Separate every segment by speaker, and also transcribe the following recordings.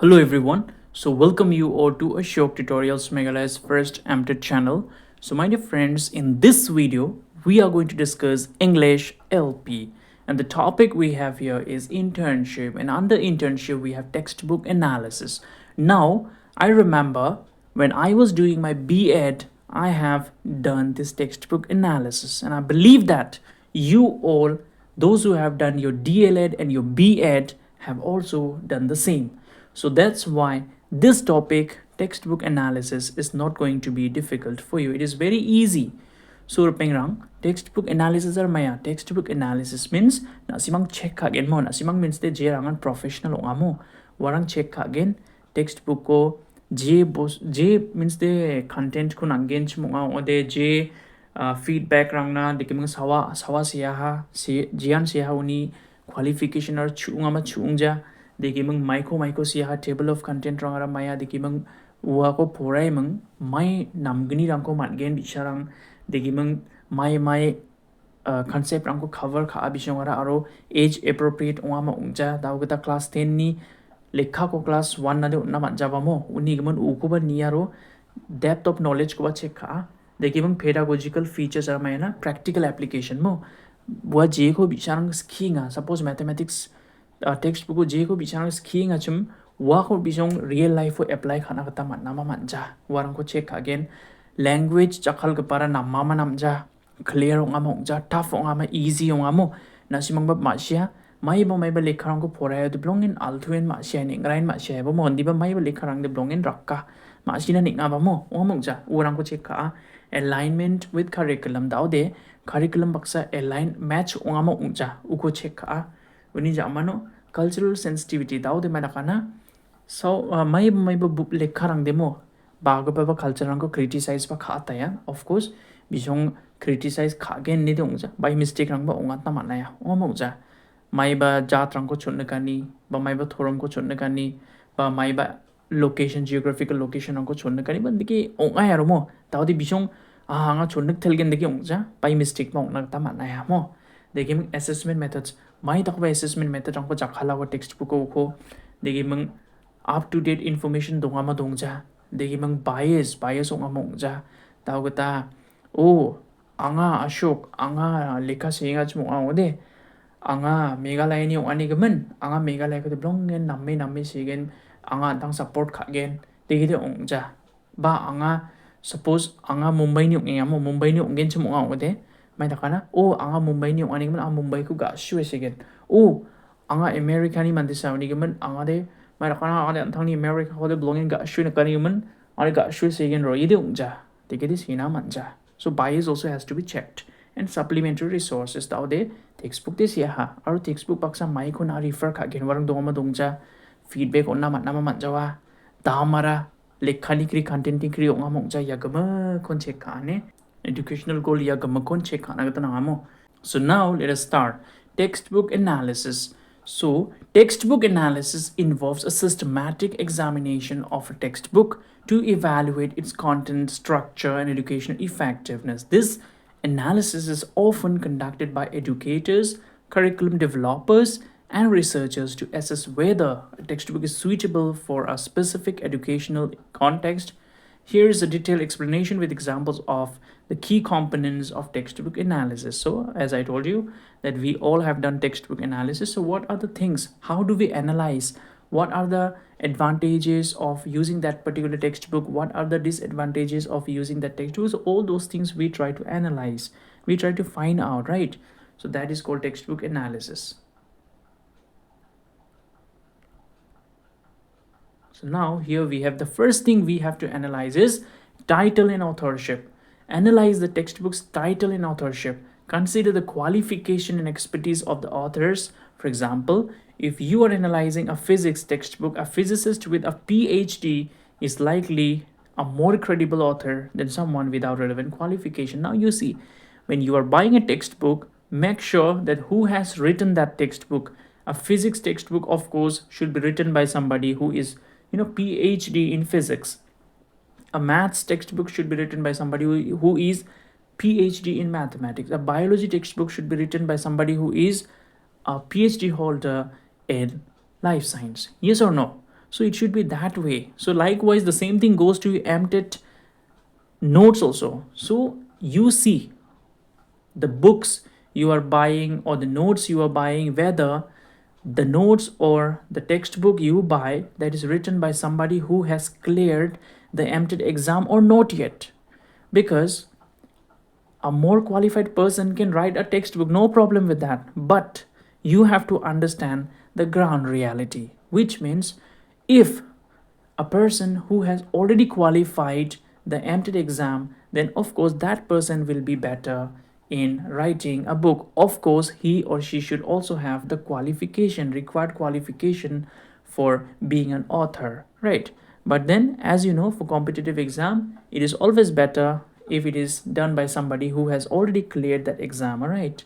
Speaker 1: Hello everyone. So welcome you all to Ashok Tutorials Meghalaya's first MTED channel. So my dear friends, in this video we are going to discuss English LP, and the topic we have here is internship, and under internship we have textbook analysis. Now I remember when I was doing my B.Ed, I have done this textbook analysis, and I believe that you all, those who have done your DLEd and your B.Ed, have also done the same. So that's why this topic, textbook analysis, is not going to be difficult for you. It is very easy. So pengrang textbook analysis are maya. Textbook analysis means na simang check again mo, na simang means de jerangan professional ongamo. Warang check again textbook ko J means the content ko nangen chmunga o de J feedback rangna de kimang sawa siya ha si jian siya uni qualification or chunga ma chungja degi mang maiko siya table of content rangara maya degi mang wa ko porai mang mai namgni rangko matgen bicharang degi mang mai concept rangko cover kha bishongara aro age appropriate onga ma ungja dawgata class 10 ni lekha ko class 1 na de unna man jaba mo uni gman u ko ba niaro depth of knowledge ko ba check kha degi mang pedagogical features are maya na practical application mo wa je ko bicharang skinga suppose mathematics textbook ko je ko bichang skiing achum wa ko bijong real life ko apply khana kata man nama manja warang ko check again language chakhal ka para namma ma namja clear ong among ja tough ong ama easy ong amo nasimang ba ma sia mai ba lekharang ko phorai de blong in althuen ma sia ni ngrain ma sia ba mon di ba mai ba lekharang de blong in rakka ma sina ni nga ba mo ong among ja warang ko check ka alignment with curriculum daw de curriculum baksa align match ong ama ong ja u ko check ka uni jamano cultural sensitivity daw de manakana so mai ba book lekharang demo baga ba culture ko criticize ba khata ya of course bijong criticize khagen ni dongja by mistake rang ba ongat na manaya omongja mai ba jat rang ko chunna kani ba mai ba thorong ko chunna kani ba mai ba location geographical location rang ko chunna kani ban diki onga ya mo daw de bijong nga chunnak thelgen diki ongja by mistake ba ongna ta manaya mo degi assessment methods mai takba assessment method rang ko jakhala ko textbook ko degi mang up to date information donga ma dongja degi mang bias onga mongja tawgata o anga ashok anga lekha singa chmo ode anga megalaya ni ani gaman anga megalaya ko de blongen namme sigen anga dang support khagen degi de ongja ba anga suppose anga mumbai ni ongya mo mumbai ni ongen chmo ode mai dakana o anga mumbai ni ani gaman mumbai ku ga shwe sigen o anga america ni mandi sauni gaman anga de mai dakana anga de thangni america ko de blongen ga shwe na kani gaman ani ga shwe sigen ro ide ongja degi de sina manja. So bias also has to be checked, and supplementary resources tao de textbook de siya ha aro textbook baksa mai ko na refer kha gen warang dongma dongja feedback onna manama manjawa damara lekhani kri content kri onga mongja yagama kon check kane educational goal yagama kon check kana gata namo. So now let us start textbook analysis. So, textbook analysis involves a systematic examination of a textbook to evaluate its content, structure, and educational effectiveness. This analysis is often conducted by educators, curriculum developers, and researchers to assess whether a textbook is suitable for a specific educational context. Here is a detailed explanation with examples of the key components of textbook analysis. So, as I told you, that we all have done textbook analysis. So, what are the things? How do we analyze? What are the advantages of using that particular textbook? What are the disadvantages of using that textbook? So, all those things we try to analyze, we try to find out, right? So, that is called textbook analysis. So now here we have the first thing we have to analyze is title and authorship. Analyze the textbook's title and authorship. Consider the qualification and expertise of the authors. For example, if you are analyzing a physics textbook, a physicist with a PhD is likely a more credible author than someone without relevant qualification. Now you see, when you are buying a textbook, make sure that who has written that textbook. A physics textbook, of course, should be written by somebody who is PhD in physics. A maths textbook should be written by somebody who is PhD in mathematics. A biology textbook should be written by somebody who is a PhD holder in life science. Yes or no? So it should be that way. So likewise, the same thing goes to MTET notes also. So you see the books you are buying or the notes you are buying, whether the notes or the textbook you buy that is written by somebody who has cleared the MTET exam or not yet. Because a more qualified person can write a textbook, no problem with that. But you have to understand the ground reality, which means if a person who has already qualified the MTET exam, then of course that person will be better in writing a book. Of course, he or she should also have the qualification, required qualification for being an author, right? But then, as you know, for competitive exam, it is always better if it is done by somebody who has already cleared that exam, all right?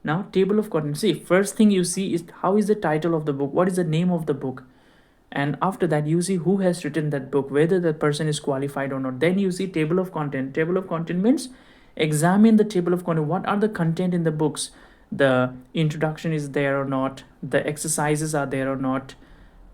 Speaker 1: Now, table of contents. See, first thing you see is how is the title of the book, what is the name of the book, and after that you see who has written that book, whether that person is qualified or not. Then you see table of content. Table of content means examine the table of content. What are the content in the books? The introduction is there or not, the exercises are there or not,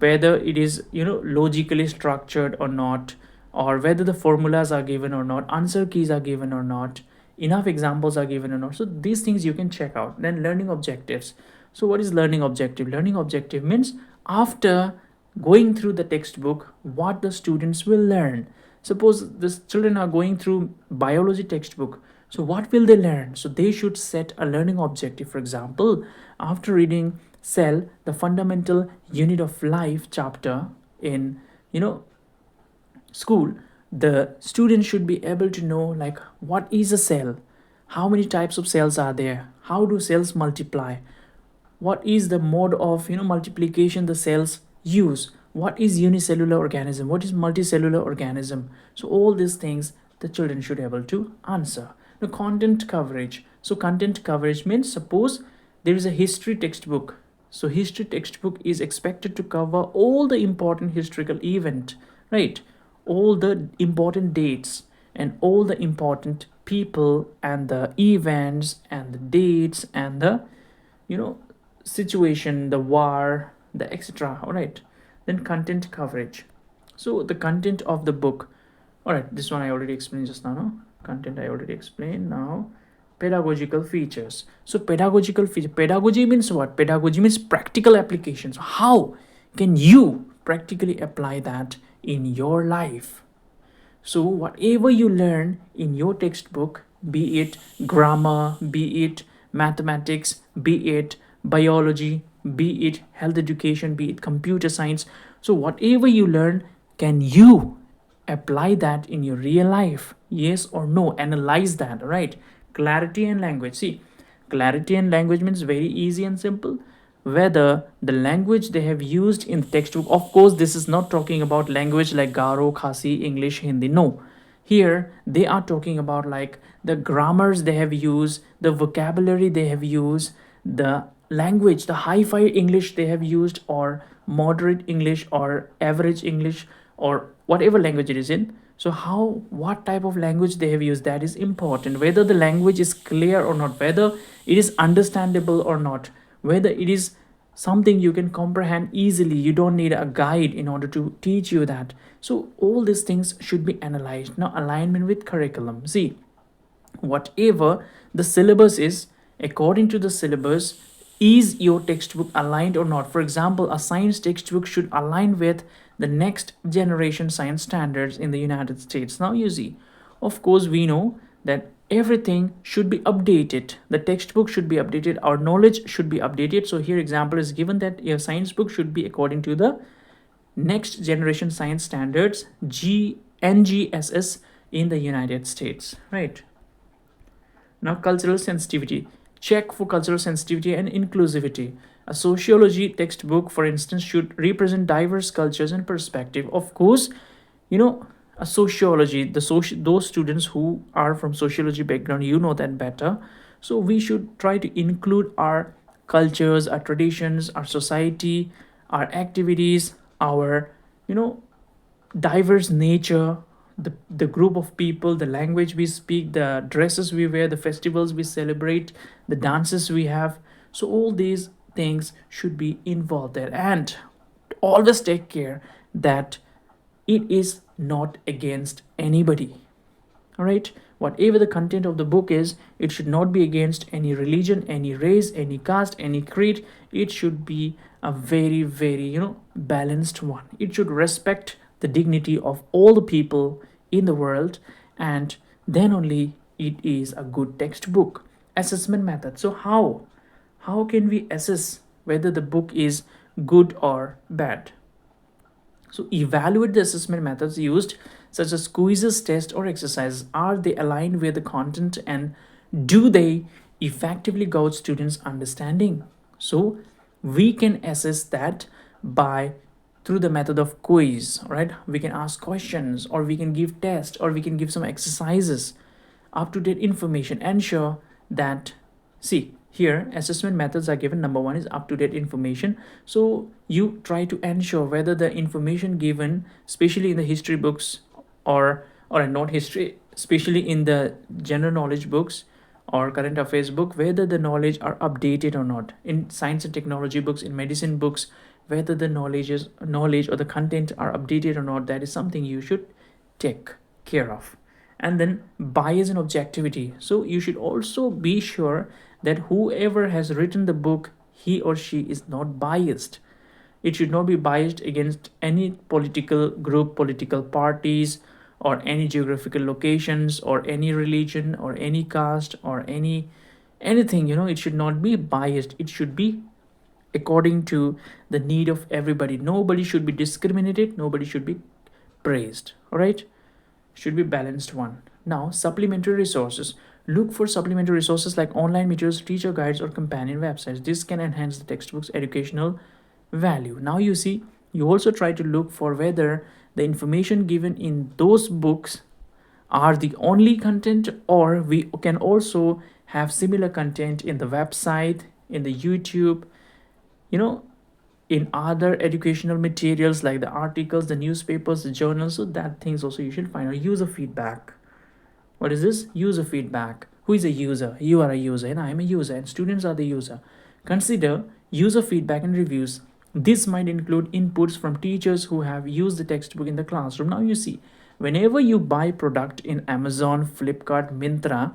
Speaker 1: whether it is logically structured or not, or whether the formulas are given or not, answer keys are given or not, enough examples are given or not. So these things you can check out. Then learning objectives. So what is learning objective? Learning objective means after going through the textbook, what the students will learn. Suppose the children are going through biology textbook, so what will they learn? So they should set a learning objective. For example, after reading cell, the fundamental unit of life chapter in school, the student should be able to know like what is a cell, how many types of cells are there, how do cells multiply, what is the mode of multiplication the cells use, what is unicellular organism, what is multicellular organism. So all these things the children should be able to answer. The content coverage. So content coverage means suppose there is a history textbook, so history textbook is expected to cover all the important historical event, right? All the important dates and all the important people and the events and the dates and the you know situation, the war, the etc. All right. Then content coverage. So the content of the book. All right, this one I already explained just now. No? Content I already explained. Now pedagogical features. So pedagogical feature. Pedagogy means what? Pedagogy means practical applications. How can you practically apply that in your life? So whatever you learn in your textbook, be it grammar, be it mathematics, be it biology, be it health education, be it computer science, so whatever you learn, can you apply that in your real life? Yes or no? Analyze that, right? Clarity and language. See, clarity and language means very easy and simple. Whether the language they have used in the textbook, of course this is not talking about language like Garo, Khasi, English, Hindi, no. Here they are talking about like the grammars they have used, the vocabulary they have used, the language, the hi-fi English they have used, or moderate English or average English, or whatever language it is in. So how, what type of language they have used, that is important. Whether the language is clear or not, whether it is understandable or not, whether it is something you can comprehend easily, you don't need a guide in order to teach you that. So all these things should be analyzed. Now alignment with curriculum. See, whatever the syllabus is, according to the syllabus, is your textbook aligned or not? For example, a science textbook should align with the next generation science standards in the United States. Now you see, of course we know that everything should be updated, the textbook should be updated, our knowledge should be updated. So here example is given that your science book should be according to the next generation science standards, NGSS, in the United States, right? Now cultural sensitivity. Check for cultural sensitivity and inclusivity. A sociology textbook, for instance, should represent diverse cultures and perspective. Of course, a sociology, those students who are from sociology background, you know that better. So we should try to include our cultures, our traditions, our society, our activities, our diverse nature, the group of people, the language we speak, the dresses we wear, the festivals we celebrate, the dances we have. So all these things should be involved there. And always take care that it is not against anybody. All right, whatever the content of the book is, it should not be against any religion, any race, any caste, any creed. It should be a very, very, balanced one. It should respect the dignity of all the people in the world, and then only it is a good textbook. Assessment method. So how can we assess whether the book is good or bad? So evaluate the assessment methods used, such as quizzes, tests, or exercises. Are they aligned with the content, and do they effectively gauge students' understanding? So we can assess that by through the method of quiz, right? We can ask questions, or we can give tests, or we can give some exercises. Up to date information. Ensure that, see, here assessment methods are given. Number one is up to date information. So you try to ensure whether the information given, especially in the history books, or not history, especially in the general knowledge books or current affairs book, whether the knowledge are updated or not. In science and technology books, in medicine books, whether the knowledge or the content are updated or not, that is something you should take care of. And then bias and objectivity. So you should also be sure that whoever has written the book, he or she is not biased. It should not be biased against any political group, political parties, or any geographical locations, or any religion, or any caste, or anything. It should not be biased. It should be according to the need of everybody. Nobody should be discriminated, nobody should be praised. All right, should be balanced one. Now, supplementary resources. Look for supplementary resources like online materials, teacher guides, or companion websites. This can enhance the textbook's educational value. Now you see, you also try to look for whether the information given in those books are the only content, or we can also have similar content in the website, in the YouTube, you know in other educational materials like the articles, the newspapers, the journals. So that things also you should find out. User feedback. What is this? User feedback. Who is a user? You are a user, and I am a user, and students are the user. Consider user feedback and reviews. This might include inputs from teachers who have used the textbook in the classroom. Now you see, whenever you buy product in Amazon, Flipkart, Mintra,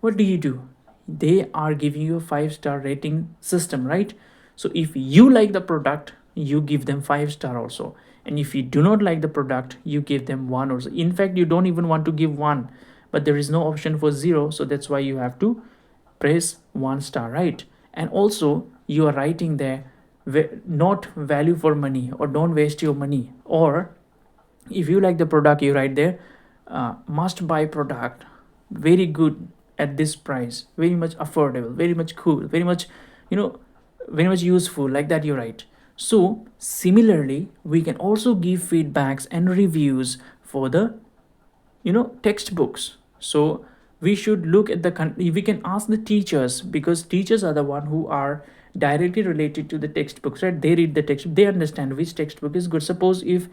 Speaker 1: what do? They are giving you a 5-star rating system, right? So if you like the product, you give them 5-star also. And if you do not like the product, you give them 1 also. In fact, you don't even want to give 1, but there is no option for 0. So that's why you have to press 1 star, right? And also you are writing there, not value for money, or don't waste your money. Or if you like the product, you write there, must buy product, very good at this price, very much affordable, very much cool, very much, you know very much useful, like that you write. So similarly, we can also give feedbacks and reviews for the textbooks. So we should look at we can ask the teachers, because teachers are the one who are directly related to the textbooks, right? They read the text, they understand which textbook is good. Suppose if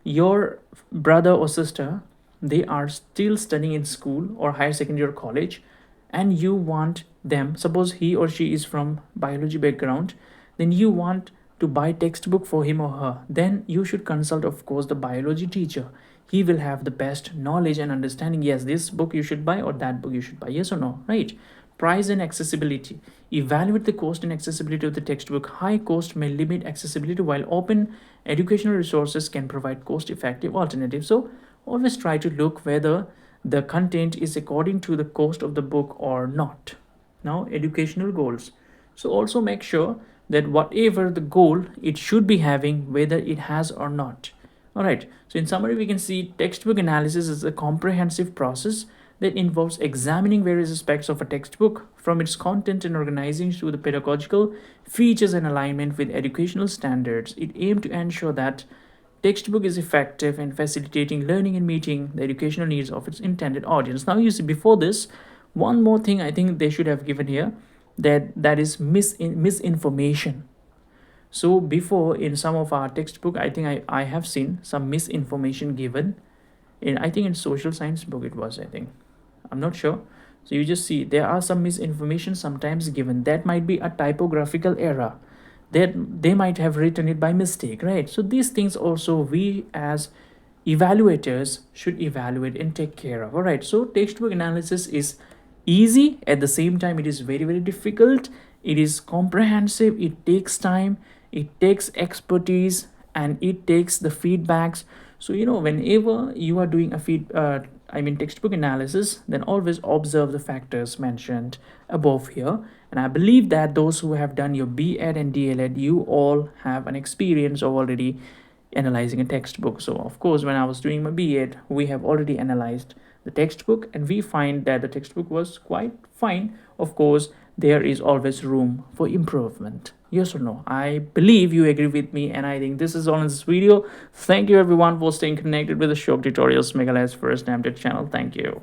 Speaker 1: your brother or sister, they are still studying in school or higher secondary or college, and you want them, suppose he or she is from biology background, then you want to buy textbook for him or her, then you should consult, of course, the biology teacher. He will have the best knowledge and understanding. Yes, this book you should buy, or that book you should buy, yes or no, right? Price and accessibility. Evaluate the cost and accessibility of the textbook. High cost may limit accessibility, while open educational resources can provide cost effective alternatives. So always try to look whether the content is according to the cost of the book or not. Now, educational goals. So also make sure that whatever the goal it should be having, whether it has or not. All right, so in summary, we can see textbook analysis is a comprehensive process that involves examining various aspects of a textbook, from its content and organizing to the pedagogical features and alignment with educational standards. It aims to ensure that textbook is effective in facilitating learning and meeting the educational needs of its intended audience. Now you see, before this, one more thing I think they should have given here, that is misinformation. So before, in some of our textbook, I think I have seen some misinformation given in, I think in social science book it was, I think, I'm not sure. So you just see there are some misinformation sometimes given. That might be a typographical error, they might have written it by mistake, right? So these things also we as evaluators should evaluate and take care of. All right, so textbook analysis is easy, at the same time it is very difficult. It is comprehensive, it takes time, it takes expertise, and it takes the feedbacks. So whenever you are doing a textbook analysis, then always observe the factors mentioned above here. And I believe that those who have done your B.Ed and D.L.Ed, you all have an experience of already analyzing a textbook. So of course, when I was doing my B.Ed, we have already analyzed the textbook, and we find that the textbook was quite fine. Of course, there is always room for improvement. Yes or no? I believe you agree with me, and I think this is all in this video. Thank you everyone for staying connected with the Shok Tutorials Meghalaya's first attempted channel. Thank you.